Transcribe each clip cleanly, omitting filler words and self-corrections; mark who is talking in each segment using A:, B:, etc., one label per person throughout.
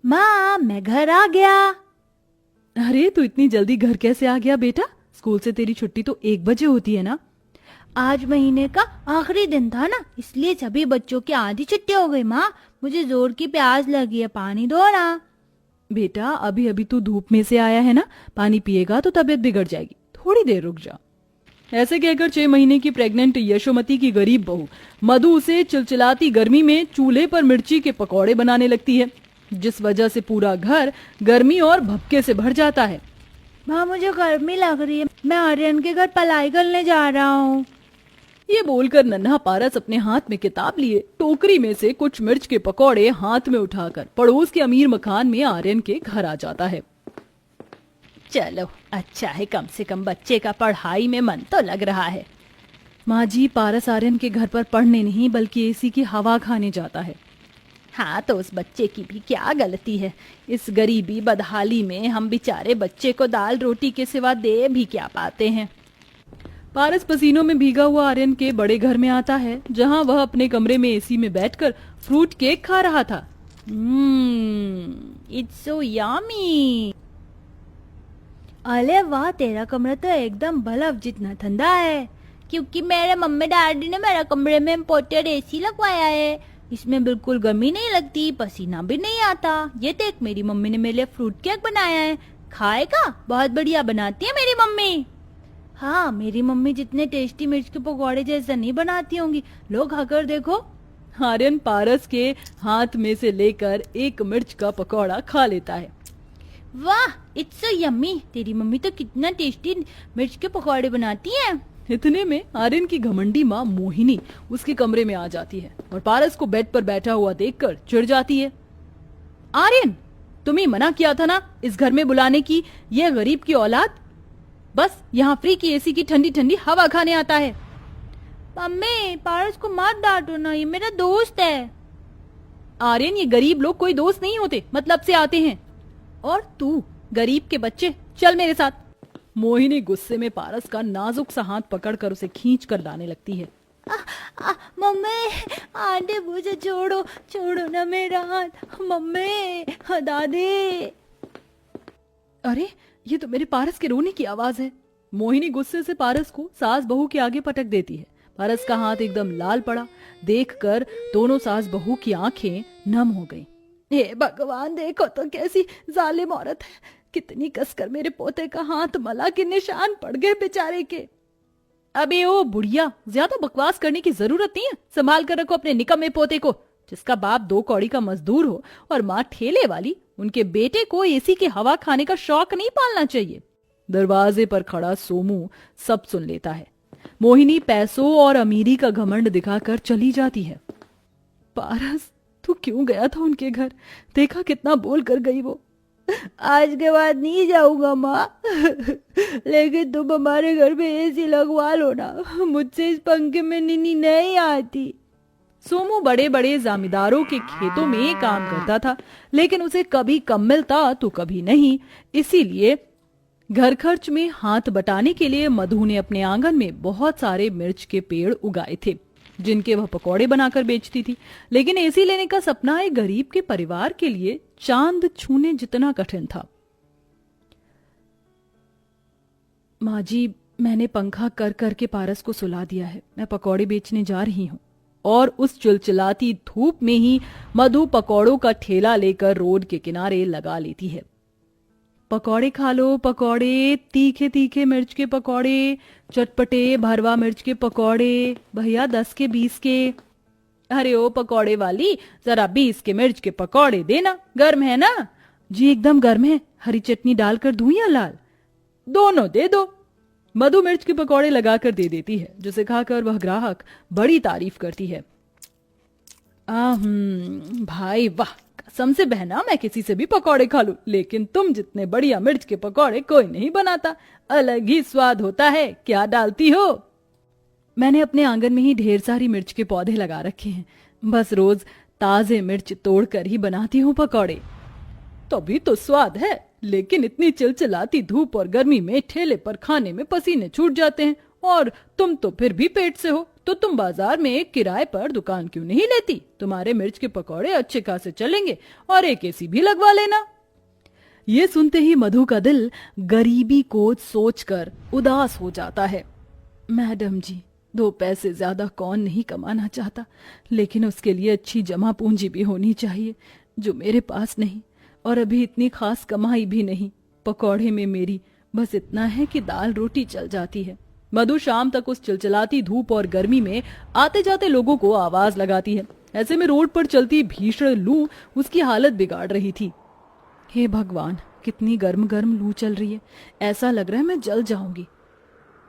A: माँ, मैं घर आ गया।
B: अरे तू इतनी जल्दी घर कैसे आ गया बेटा? स्कूल से तेरी छुट्टी तो 1 बजे होती है ना।
A: आज महीने का आखिरी दिन था ना, इसलिए सभी बच्चों की आधी छुट्टी हो गई। माँ, मुझे जोर की प्यास लगी है, पानी दो ना।
B: बेटा अभी अभी तू धूप में से आया है ना, पानी पिएगा तो तबीयत बिगड़ जाएगी, थोड़ी देर रुक जा। ऐसे कहकर 6 महीने की प्रेग्नेंट यशोमती की गरीब बहू मधु उसे चिलचिलाती गर्मी में चूल्हे पर मिर्ची के पकौड़े बनाने लगती है, जिस वजह से पूरा घर गर्मी और भभके से भर जाता है।
A: माँ, मुझे गर्मी लग रही है, मैं आर्यन के घर पढ़ाई करने जा रहा हूँ।
B: ये बोलकर नन्हा पारस अपने हाथ में किताब लिए टोकरी में से कुछ मिर्च के पकौड़े हाथ में उठाकर पड़ोस के अमीर मकान में आर्यन के घर आ जाता है।
A: चलो अच्छा है, कम से कम बच्चे का पढ़ाई में मन तो लग रहा है।
B: माँ जी, पारस आर्यन के घर पर पढ़ने नहीं बल्कि एसी की हवा खाने जाता है।
A: हाँ, तो उस बच्चे की भी क्या गलती है। इस गरीबी बदहाली में हम बेचारे बच्चे को दाल रोटी के सिवा दे भी क्या पाते हैं।
B: पारस पसीनों में भीगा हुआ आर्यन के बड़े घर में आता है, जहां वह अपने कमरे में एसी में बैठकर फ्रूट केक खा रहा था।
A: It's so yummy. अरे वाह, तेरा कमरा तो एकदम बल्ब जितना ठंडा है, क्योंकि मेरे मम्मी डैडी ने मेरे कमरे में इम्पोर्टेड एसी लगवाया है। इसमें बिल्कुल गर्मी नहीं लगती, पसीना भी नहीं आता। ये देख, मेरी मम्मी ने मेरे लिए फ्रूट केक बनाया है, खाएगा? बहुत बढ़िया बनाती है मेरी मम्मी। हाँ, मेरी मम्मी जितने टेस्टी मिर्च के पकौड़े जैसा नहीं बनाती होंगी। लोग खाकर देखो।
B: आर्यन पारस के हाथ में से लेकर एक मिर्च का पकौड़ा खा लेता है।
A: वाह, इट्स सो यम्मी। तेरी मम्मी तो कितना टेस्टी मिर्च के पकौड़े बनाती है।
B: इतने में आर्यन की घमंडी माँ मोहिनी उसके कमरे में आ जाती है और पारस को बेड पर बैठा हुआ देखकर चिढ़ जाती है। आर्यन, तुम्हें मना किया था ना इस घर में बुलाने की, ये गरीब की औलाद बस यहाँ फ्री की एसी की ठंडी ठंडी हवा खाने आता है।
A: मम्मी, पारस को मत डांटो ना, ये मेरा दोस्त है।
B: आर्यन, ये गरीब लोग कोई दोस्त नहीं होते, मतलब से आते हैं। और तू गरीब के बच्चे, चल मेरे साथ। मोहिनी गुस्से में पारस का नाजुक सा हाथ पकड़कर उसे खींच कर लाने लगती है।
A: मम्मी, आंटी मुझे छोड़ो, छोड़ो ना मेरा हाथ। मम्मी, दादी।
B: अरे, ये तो मेरे पारस के रोने की आवाज है। मोहिनी गुस्से से पारस को सास बहू के आगे पटक देती है। पारस का हाथ एकदम लाल पड़ा। देखकर दोनों सास बहू की आंखें नम हो गईं। हे भगवान, देखो तो कैसी जालिम औरत है, कितनी कसकर मेरे पोते का हाथ मला के निशान पड़ गए बेचारे के। अबे ओ बुढ़िया, ज्यादा बकवास करने की जरूरत नहीं है। संभाल कर रखो अपने निकम्मे पोते को, जिसका बाप 2 कौड़ी का मजदूर हो और माँ ठेले वाली। उनके बेटे को एसी की हवा खाने का शौक नहीं पालना चाहिए। दरवाजे पर खड़ा सोमू सब सुन लेता है। मोहिनी पैसों और अमीरी का घमंड दिखाकर चली जाती है। पारस, तू क्यों गया था उनके घर? देखा कितना बोल कर गई वो।
A: आज के बाद नहीं जाऊंगा माँ, लेकिन तुम हमारे घर में एसी लगवा लो ना, मुझसे इस पंखे में नींद नहीं आती।
B: सोमू बड़े बड़े जमींदारों के खेतों में काम करता था, लेकिन उसे कभी कम मिलता तो कभी नहीं। इसीलिए घर खर्च में हाथ बटाने के लिए मधु ने अपने आंगन में बहुत सारे मिर्च के पेड़ उगाए थे, जिनके वह पकौड़े बनाकर बेचती थी। लेकिन एसी लेने का सपना एक गरीब के परिवार के लिए चांद छूने जितना कठिन था। माँ जी, मैंने पंखा कर करके पारस को सुला दिया है। मैं पकौड़े बेचने जा रही हूँ। और उस चिलचिलाती धूप में ही मधु पकौड़ों का ठेला लेकर रोड के किनारे लगा लेती है। पकौड़े खा लो, पकौड़े, तीखे तीखे मिर्च के पकौड़े, चटपटे भरवा मिर्च के पकौड़े, भैया 10 के 20 के। अरे ओ पकौड़े वाली, जरा 20 के मिर्च के पकौड़े देना, गर्म है ना? जी एकदम गर्म है, हरी चटनी डालकर दूं या लाल? दोनों दे दो। मधु मिर्च के पकौड़े लगाकर दे देती है, जिसे खाकर वह ग्राहक बड़ी तारीफ करती है। भाई वाह, कसम से बहना, मैं किसी से भी पकौड़े खा लूं, लेकिन तुम जितने बढ़िया मिर्च के पकौड़े कोई नहीं बनाता। अलग ही स्वाद होता है। क्या डालती हो? मैंने अपने आंगन में ही ढेर सारी मिर्च के पौधे लगा रखे हैं, बस रोज ताजे मिर्च तोड़कर ही बनाती हूँ पकौड़े। तभी तो स्वाद है, लेकिन इतनी चिलचिलाती धूप और गर्मी में ठेले पर खाने में पसीने छूट जाते हैं और तुम तो फिर भी पेट से हो, तो तुम बाजार में एक किराए पर दुकान क्यों नहीं लेती? तुम्हारे मिर्च के पकौड़े अच्छे खासे चलेंगे और एक एसी भी लगवा लेना। ये सुनते ही मधु का दिल गरीबी को सोचकर उदास हो जाता है। मैडम जी, 2 पैसे ज्यादा कौन नहीं कमाना चाहता, लेकिन उसके लिए अच्छी जमा पूंजी भी होनी चाहिए, जो मेरे पास नहीं, और अभी इतनी खास कमाई भी नहीं। पकौड़े में मेरी बस इतना है कि दाल रोटी चल जाती है। मधु शाम तक उस चिलचिलाती धूप और गर्मी में आते जाते लोगों को आवाज लगाती है। ऐसे में रोड पर चलती भीषण लू उसकी हालत बिगाड़ रही थी। हे भगवान, कितनी गर्म गर्म लू चल रही है, ऐसा लग रहा है मैं जल जाऊंगी।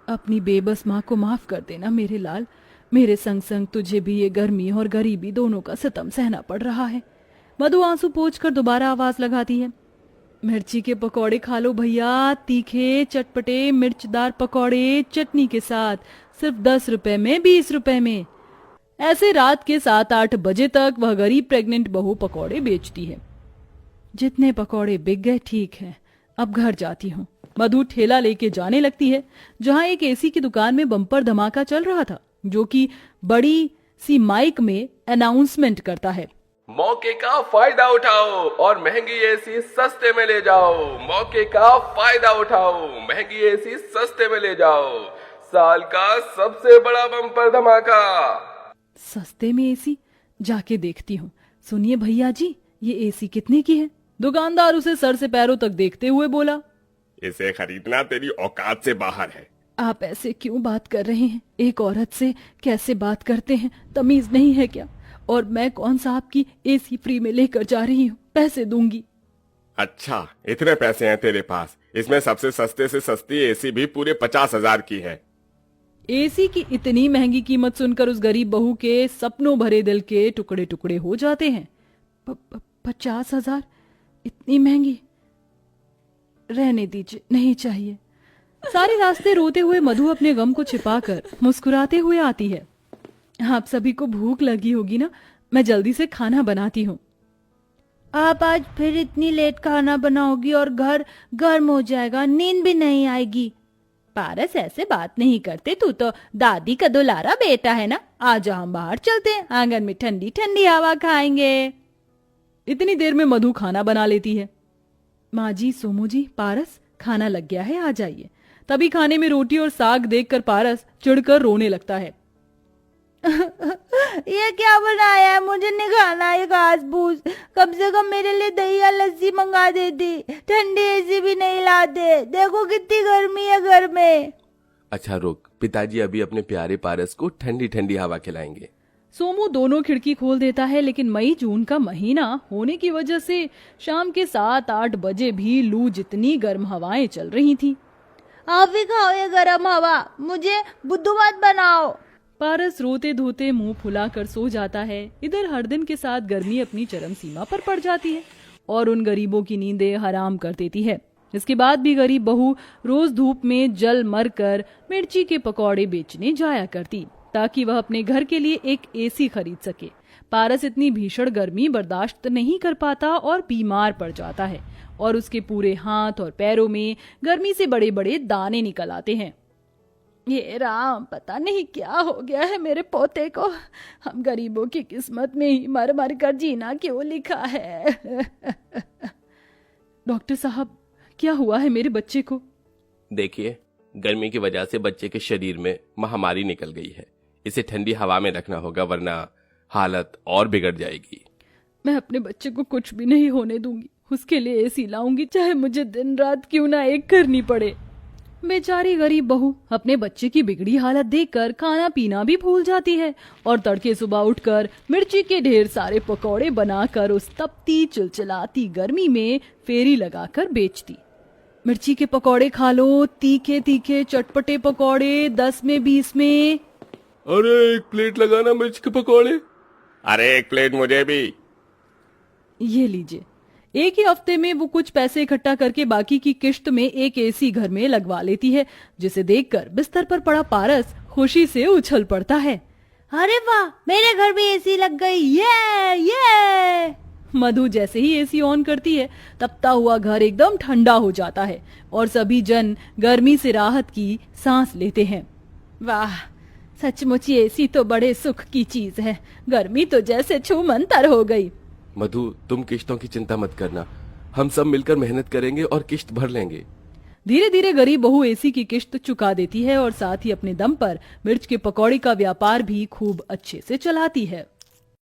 B: अपनी बेबस माँ को माफ कर देना मेरे लाल, मेरे संग संग तुझे भी ये गर्मी और गरीबी दोनों का सितम सहना पड़ रहा है। मधु आंसू पोंछकर दोबारा आवाज लगाती है। मिर्ची के पकौड़े खा लो भैया, तीखे चटपटे मिर्चदार पकौड़े चटनी के साथ, सिर्फ 10 रुपए में, 20 रुपए में। ऐसे रात के 7-8 बजे तक वह गरीब प्रेग्नेंट बहू पकौड़े बेचती है। जितने पकौड़े बिक गए ठीक है, अब घर जाती हूँ। मधु ठेला लेके जाने लगती है जहां एक एसी की दुकान में बम्पर धमाका चल रहा था, जो कि बड़ी सी माइक में अनाउंसमेंट करता है।
C: मौके का फायदा उठाओ और महंगी एसी सस्ते में ले जाओ। मौके का फायदा उठाओ, महंगी एसी सस्ते में ले जाओ। साल का सबसे बड़ा बम्पर धमाका।
B: सस्ते में एसी? जाके देखती हूँ। सुनिए भैया जी, ये एसी कितने की है? दुकानदार उसे सर से पैरों तक देखते हुए बोला।
C: इसे खरीदना तेरी औकात से बाहर है।
B: आप ऐसे क्यों बात कर रहे हैं? एक औरत से कैसे बात करते हैं, तमीज नहीं है क्या? और मैं कौन सा आपकी एसी फ्री में लेकर जा रही हूँ, पैसे दूंगी।
C: अच्छा, इतने पैसे हैं तेरे पास? इसमें सबसे सस्ते से सस्ती एसी भी पूरे 50,000 की है।
B: एसी की इतनी महंगी कीमत सुनकर उस गरीब बहू के सपनों भरे दिल के टुकड़े टुकड़े हो जाते हैं। 50,000? इतनी महंगी? रहने दीजिए, नहीं चाहिए। सारे रास्ते रोते हुए मधु अपने गम को छिपाकर मुस्कुराते हुए आती है। आप सभी को भूख लगी होगी ना, मैं जल्दी से खाना बनाती हूँ।
A: आप आज फिर इतनी लेट खाना बनाओगी और घर गर्म हो जाएगा, नींद भी नहीं आएगी। पारस, ऐसे बात नहीं करते, तू तो दादी का दुलारा बेटा है ना। आज हम बाहर चलते हैं, आंगन में ठंडी ठंडी हवा खाएंगे।
B: इतनी देर में मधु खाना बना लेती है। माँ जी, सोमू जी, पारस, खाना लग गया है, आ जाइए। तभी खाने में रोटी और साग देखकर पारस चिढ़कर रोने लगता है।
A: ये क्या बनाया है? मुझे नहीं खाना ये घास फूस। कम से कम मेरे लिए दही या लस्सी मंगा देती, ठंडी एसी भी नहीं लाते। देखो कितनी गर्मी है घर में।
C: अच्छा रुक, पिताजी अभी अपने प्यारे पारस को ठंडी ठंडी हवा खिलाएंगे।
B: सोमू दोनों खिड़की खोल देता है, लेकिन मई जून का महीना होने की वजह से शाम के 7-8 बजे भी लू जितनी गर्म हवाएं चल रही थी।
A: आप भी खाओ ये गर्म हवा, मुझे बुद्धू मत बनाओ।
B: पारस रोते धोते मुंह फुलाकर सो जाता है। इधर हर दिन के साथ गर्मी अपनी चरम सीमा पर पड़ जाती है और उन गरीबों की नींदें हराम कर देती है। इसके बाद भी गरीब बहू रोज धूप में जल मर कर मिर्ची के पकौड़े बेचने जाया करती, ताकि वह अपने घर के लिए एक एसी खरीद सके। पारस इतनी भीषण गर्मी बर्दाश्त नहीं कर पाता और बीमार पड़ जाता है और उसके पूरे हाथ और पैरों में गर्मी से बड़े बड़े दाने निकल आते हैं। ये राम, पता नहीं क्या हो गया है मेरे पोते को। हम गरीबों की किस्मत में ही मर मर कर जीना क्यों लिखा है। डॉक्टर साहब, क्या हुआ है मेरे बच्चे को?
C: देखिए, गर्मी की वजह से बच्चे के शरीर में महामारी निकल गई है। इसे ठंडी हवा में रखना होगा, वरना हालत और बिगड़ जाएगी।
B: मैं अपने बच्चे को कुछ भी नहीं होने दूंगी। उसके लिए एसी लाऊंगी, चाहे मुझे दिन रात क्यों ना एक करनी पड़े। बेचारी गरीब बहू अपने बच्चे की बिगड़ी हालत देखकर खाना पीना भी भूल जाती है और तड़के सुबह उठकर मिर्ची के ढेर सारे पकौड़े बनाकर उस तपती चिलचिलाती गर्मी में फेरी लगाकर बेचती। मिर्ची के पकौड़े खा लो, तीखे तीखे चटपटे पकौड़े 10 में 20 में।
C: अरे 1 प्लेट लगाना मिर्च के पकौड़े। अरे 1 प्लेट मुझे भी।
B: ये लीजिए। एक ही हफ्ते में वो कुछ पैसे इकट्ठा करके बाकी की किश्त में एक एसी घर में लगवा लेती है, जिसे देखकर बिस्तर पर पड़ा पारस खुशी से उछल पड़ता है।
A: अरे वाह, मेरे घर भी एसी लग गई, ये।
B: मधु जैसे ही एसी ऑन करती है, तपता हुआ घर एकदम ठंडा हो जाता है और सभी जन गर्मी से राहत की सांस लेते हैं। वाह, सचमुच ये एसी तो बड़े सुख की चीज है। गर्मी तो जैसे छूमंतर हो गई।
C: मधु, तुम किश्तों की चिंता मत करना, हम सब मिलकर मेहनत करेंगे और किश्त भर लेंगे।
B: धीरे धीरे गरीब बहू एसी की किश्त चुका देती है और साथ ही अपने दम पर मिर्च के पकौड़ी का व्यापार भी खूब अच्छे से चलाती है।